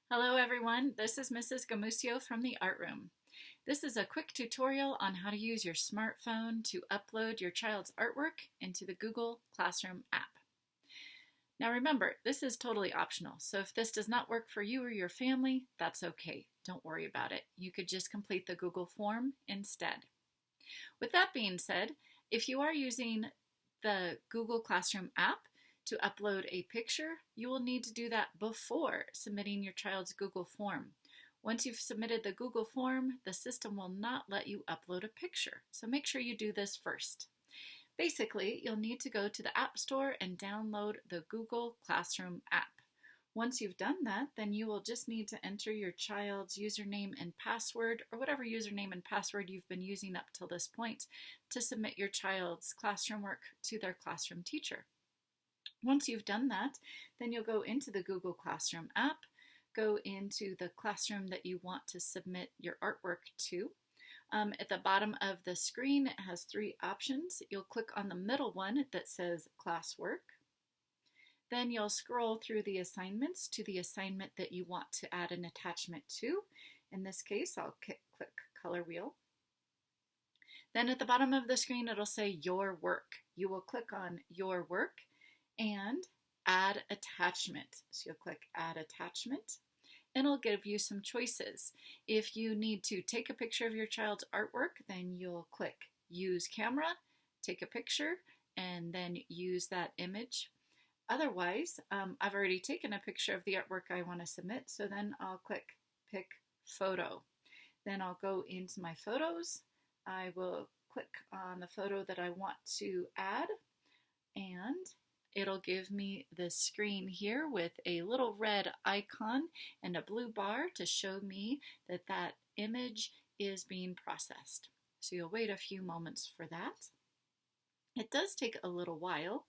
Hello everyone, this is Mrs. Gamusio from the Art Room. This is a quick tutorial on how to use your smartphone to upload your child's artwork into the Google Classroom app. Now remember, this is totally optional, so if this does not work for you or your family, that's okay. Don't worry about it. You could just complete the Google form instead. With that being said, if you are using the Google Classroom app to upload a picture, you will need to do that before submitting your child's Google form. Once you've submitted the Google form, the system will not let you upload a picture, so make sure you do this first. Basically, you'll need to go to the App Store and download the Google Classroom app. Once you've done that, then you will just need to enter your child's username and password, or whatever username and password you've been using up till this point, to submit your child's classroom work to their classroom teacher. Once you've done that, then you'll go into the Google Classroom app, go into the classroom that you want to submit your artwork to. At the bottom of the screen, it has three options. You'll click on the middle one that says Classwork. Then you'll scroll through the assignments to the assignment that you want to add an attachment to. In this case, I'll click Color Wheel. Then at the bottom of the screen, it'll say Your Work. You will click on Your Work and Add Attachment. So you'll click Add Attachment, and it'll give you some choices. If you need to take a picture of your child's artwork, then you'll click Use Camera, take a picture, and then use that image. Otherwise, I've already taken a picture of the artwork I want to submit, so then I'll click Pick Photo. Then I'll go into my photos. I will click on the photo that I want to add, and it'll give me this screen here with a little red icon and a blue bar to show me that that image is being processed. So you'll wait a few moments for that. It does take a little while.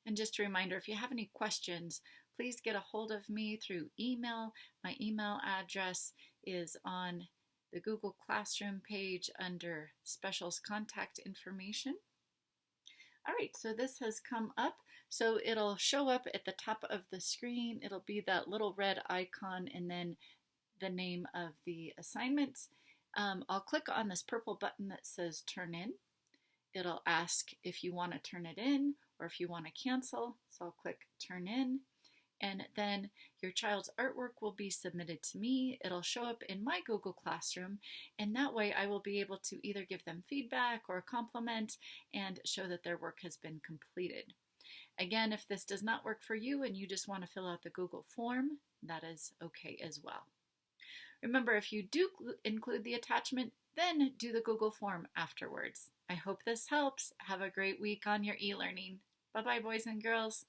And just a reminder, if you have any questions, please get a hold of me through email. My email address is on the Google Classroom page under Specials Contact Information. All right, so this has come up. So it'll show up at the top of the screen. It'll be that little red icon and then the name of the assignment. I'll click on this purple button that says Turn In. It'll ask if you want to turn it in or if you want to cancel. So I'll click Turn In. And then your child's artwork will be submitted to me. It'll show up in my Google Classroom, and that way I will be able to either give them feedback or a compliment and show that their work has been completed. Again, if this does not work for you and you just want to fill out the Google form, that is okay as well. Remember, if you do include the attachment, then do the Google form afterwards. I hope this helps. Have a great week on your e-learning. Bye-bye, boys and girls.